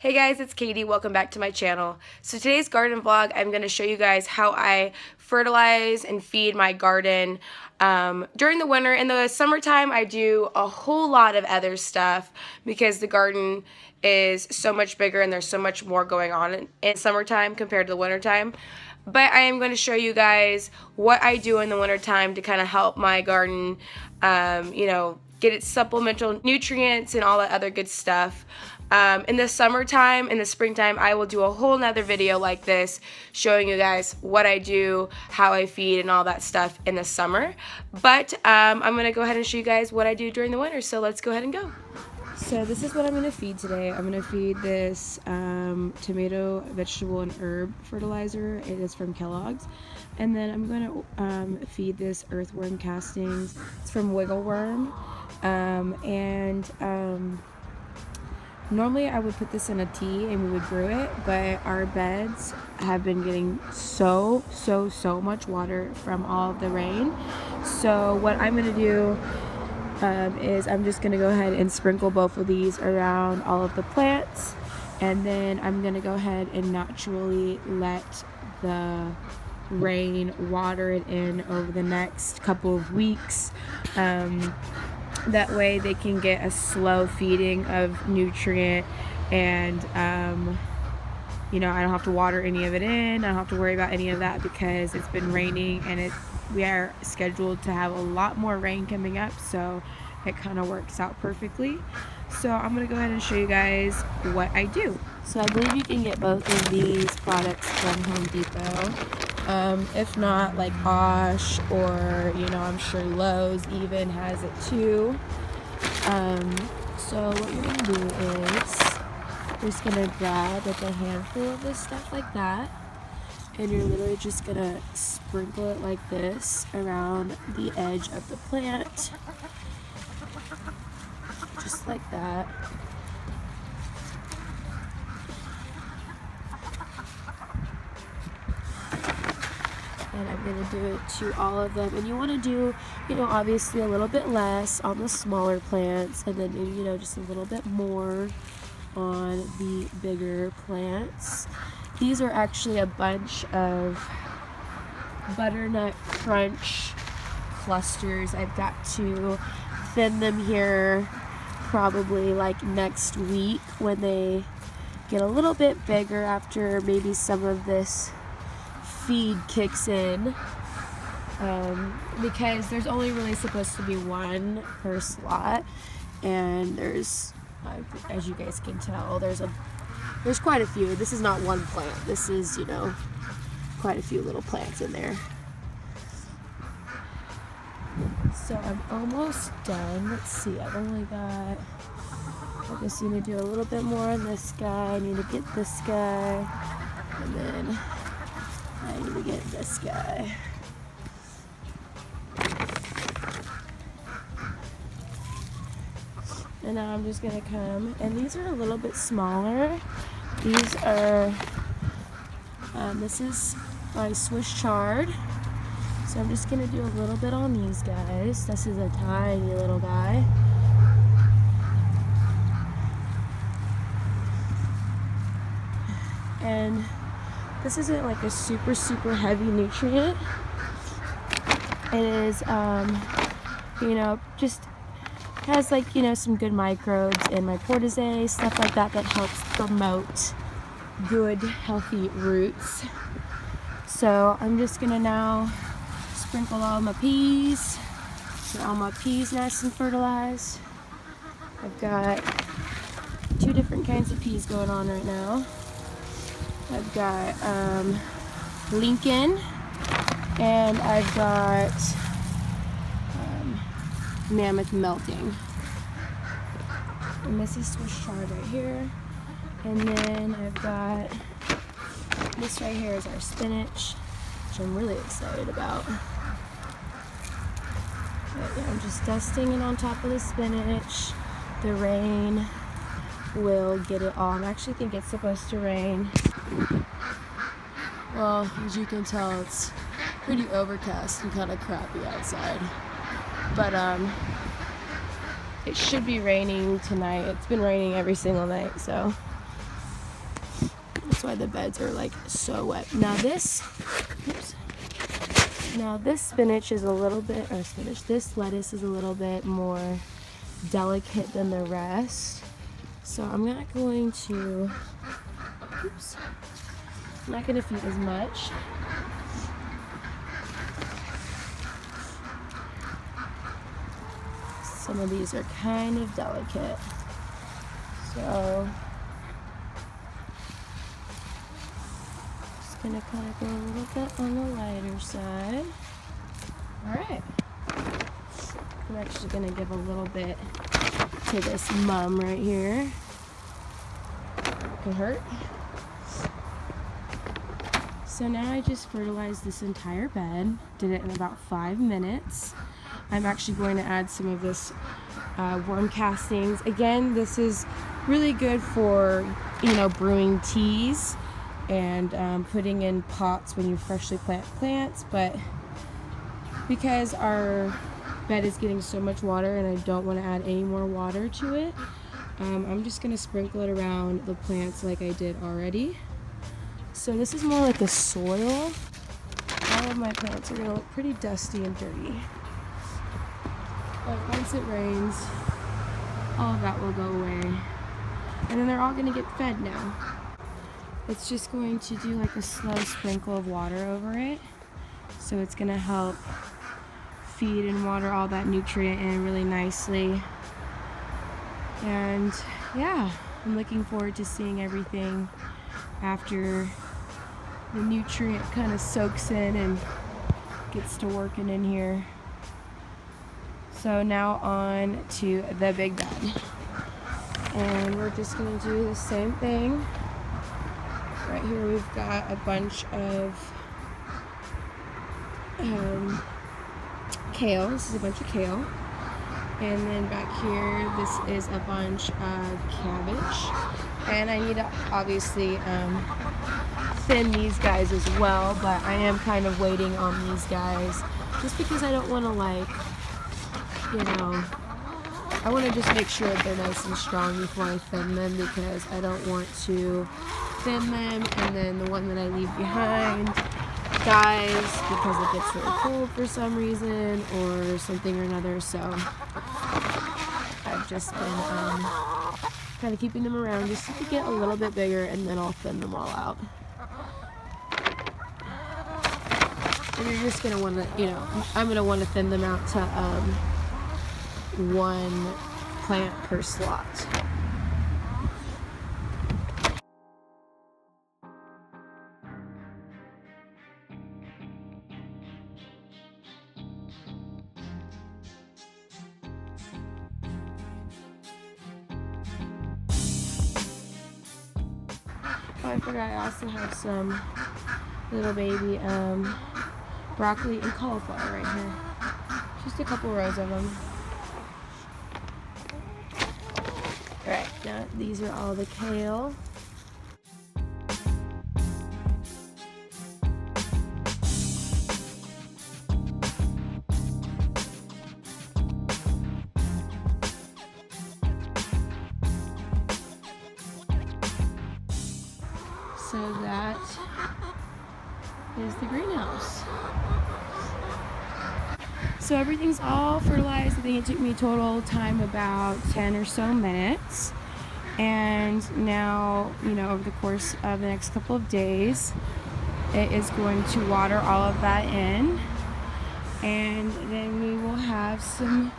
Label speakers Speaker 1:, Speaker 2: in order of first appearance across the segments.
Speaker 1: Hey guys, it's Katie. Welcome back to my channel. So today's garden vlog, I'm going to show you guys how I fertilize and feed my garden during the winter. In the summertime, I do a whole lot of other stuff because the garden is so much bigger and there's so much more going on in summertime compared to the wintertime. But I am going to show you guys what I do in the wintertime to kind of help my garden, get its supplemental nutrients and all that other good stuff. In the summertime, in the springtime, I will do a whole nother video like this showing you guys what I do, how I feed, and all that stuff in the summer. But I'm going to go ahead and show you guys what I do during the winter, so let's go ahead and go. So this is what I'm going to feed today. I'm going to feed this tomato, vegetable, and herb fertilizer. It is from Kellogg's. And then I'm going to feed this earthworm castings. It's from Wigglworm. Normally I would put this in a tea and we would brew it, but our beds have been getting so much water from all of the rain. So what I'm going to do is I'm just going to go ahead and sprinkle both of these around all of the plants, and then I'm going to go ahead and naturally let the rain water it in over the next couple of weeks. That way they can get a slow feeding of nutrient, and I don't have to water any of it in. I don't have to worry about any of that because it's been raining, and we are scheduled to have a lot more rain coming up, so it kind of works out perfectly. So I'm going to go ahead and show you guys what I do. So I believe you can get both of these products from Home Depot. If not, like Osh, or I'm sure Lowe's even has it too. So what you're gonna do is you're just gonna grab like a handful of this stuff like that, and you're literally just gonna sprinkle it like this around the edge of the plant, just like that. And I'm going to do it to all of them. And you want to do, obviously a little bit less on the smaller plants, and then, just a little bit more on the bigger plants. These are actually a bunch of butternut crunch clusters. I've got to thin them here probably like next week when they get a little bit bigger after maybe some of this feed kicks in, because there's only really supposed to be one per slot, and there's, as you guys can tell, there's quite a few. This is not one plant. This is, quite a few little plants in there. So I'm almost done. Let's see, I've only got, I just need to do a little bit more on this guy. I need to get this guy, and then I need to get this guy. And now I'm just gonna come, and these are a little bit smaller. These are, this is my Swiss chard. So I'm just gonna do a little bit on these guys. This is a tiny little guy. And this isn't like a super heavy nutrient. It is, just has like, some good microbes in my portazay, stuff like that helps promote good, healthy roots. So I'm just gonna now sprinkle all my peas, get all my peas nice and fertilized. I've got 2 different kinds of peas going on right now. I've got Lincoln, and I've got Mammoth Melting. And this is Swiss chard right here. And then I've got this right here is our spinach, which I'm really excited about. But yeah, I'm just dusting it on top of the spinach. The rain will get it all. I actually think it's supposed to rain. Well, as you can tell, it's pretty overcast and kind of crappy outside. But it should be raining tonight. It's been raining every single night, so That's why the beds are like so wet. Now this, spinach is a little bit, this lettuce is a little bit more delicate than the rest. So I'm not going to, I'm not going to feed as much. Some of these are kind of delicate. So just gonna kind of go a little bit on the lighter side. All right. I'm actually gonna give a little bit to this mum right here. Could hurt. So now I just fertilized this entire bed. Did it in about 5 minutes. I'm actually going to add some of this worm castings. Again, this is really good for, you know, brewing teas and putting in pots when you freshly plant plants, but because our bed is getting so much water and I don't want to add any more water to it, I'm just going to sprinkle it around the plants like I did already. So this is more like the soil. All of my plants are going to look pretty dusty and dirty. But once it rains, all of that will go away. And then they're all going to get fed now. It's just going to do like a slow sprinkle of water over it. So it's going to help feed and water all that nutrient in really nicely. And yeah, I'm looking forward to seeing everything after the nutrient kind of soaks in and gets to working in here. So now on to the big bed. And we're just going to do the same thing. Right here we've got a bunch of kale. This is a bunch of kale. And then back here, this is a bunch of cabbage. And I need to obviously thin these guys as well, but I am kind of waiting on these guys just because I don't want to, like, you know, I want to just make sure that they're nice and strong before I thin them, because I don't want to thin them and then the one that I leave behind dies because it gets really cold for some reason or something or another. So I've just been kind of keeping them around just to get a little bit bigger, and then I'll thin them all out. And you're just going to want to, you know, I'm going to want to thin them out to 1 plant per slot. Oh, I forgot, I also have some little baby broccoli and cauliflower right here. Just a couple rows of them. Alright, now these are all the kale. So that is the greenhouse. So everything's all fertilized. I think it took me total time about 10 or so minutes. And now, you know, over the course of the next couple of days, it is going to water all of that in. And then we will have some,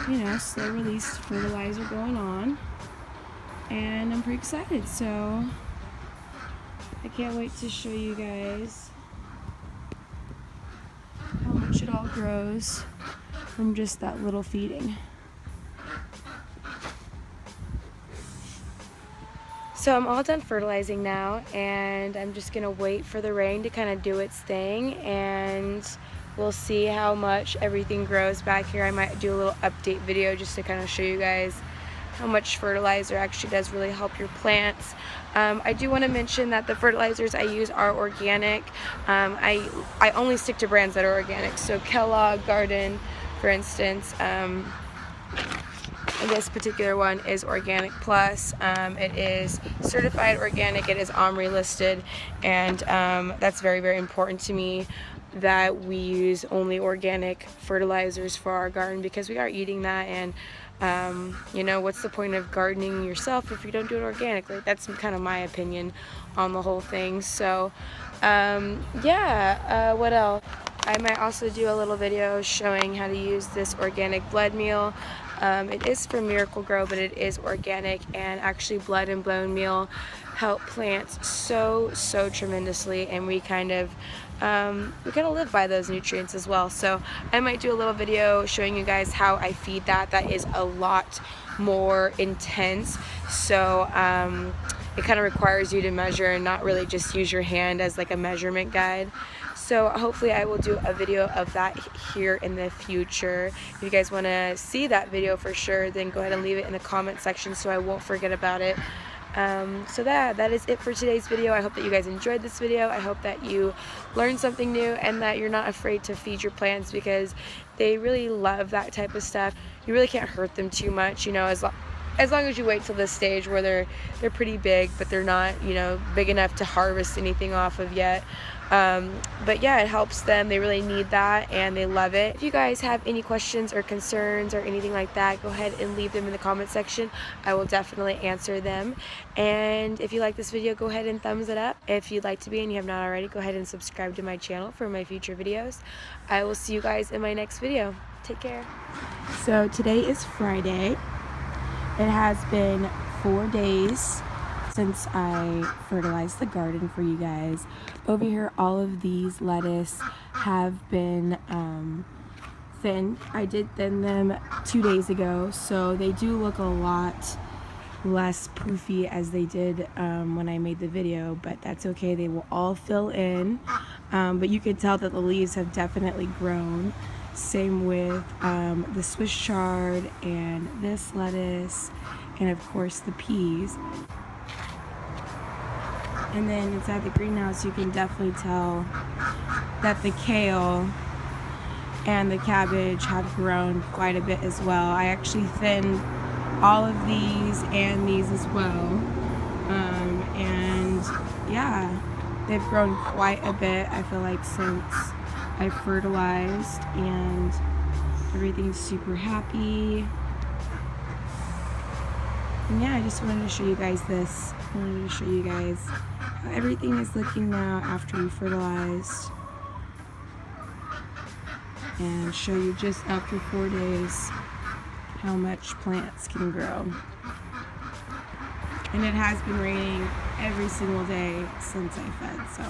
Speaker 1: you know, slow release fertilizer going on. And I'm pretty excited. So I can't wait to show you guys how much it all grows from just that little feeding. So I'm all done fertilizing now, and I'm just gonna wait for the rain to kind of do its thing, and we'll see how much everything grows back here. I might do a little update video just to kind of show you guys how much fertilizer actually does really help your plants. I do want to mention that the fertilizers I use are organic. I only stick to brands that are organic. So Kellogg Garden, for instance, This particular one is Organic Plus. It is certified organic, it is OMRI listed, and that's very, very important to me that we use only organic fertilizers for our garden, because we are eating that, and you know, what's the point of gardening yourself if you don't do it organically? That's kind of my opinion on the whole thing. So yeah, what else? I might also do a little video showing how to use this organic blood meal. It is from Miracle-Gro, but it is organic, and actually blood and bone meal help plants so tremendously, and we kind of live by those nutrients as well. So I might do a little video showing you guys how I feed that. That is a lot more intense, so it kind of requires you to measure and not really just use your hand as like a measurement guide. So hopefully I will do a video of that here in the future. If you guys want to see that video for sure, then go ahead and leave it in the comment section so I won't forget about it. So that is it for today's video. I hope that you guys enjoyed this video. I hope that you learned something new and that you're not afraid to feed your plants, because they really love that type of stuff. You really can't hurt them too much, you know, as long as you wait till this stage where they're pretty big, but they're not, you know, big enough to harvest anything off of yet. But yeah, it helps them. They really need that, and they love it. If you guys have any questions or concerns or anything like that, go ahead and leave them in the comment section. I will definitely answer them. And if you like this video, go ahead and thumbs it up. If you'd like to be and you have not already, go ahead and subscribe to my channel for my future videos. I will see you guys in my next video. Take care. So today is Friday. It has been 4 days since I fertilized the garden for you guys. Over here, all of these lettuce have been thinned. I did thin them 2 days ago, so they do look a lot less poofy as they did when I made the video, but that's okay. They will all fill in, but you can tell that the leaves have definitely grown. Same with the Swiss chard and this lettuce, and of course the peas. And then inside the greenhouse, you can definitely tell that the kale and the cabbage have grown quite a bit as well. I actually thinned all of these and these as well. And yeah, they've grown quite a bit, I feel like, since I fertilized, and everything's super happy. And yeah, I just wanted to show you guys this. I wanted to show you guys how everything is looking now after we fertilized, and show you just after 4 days how much plants can grow. And it has been raining every single day since I fed, so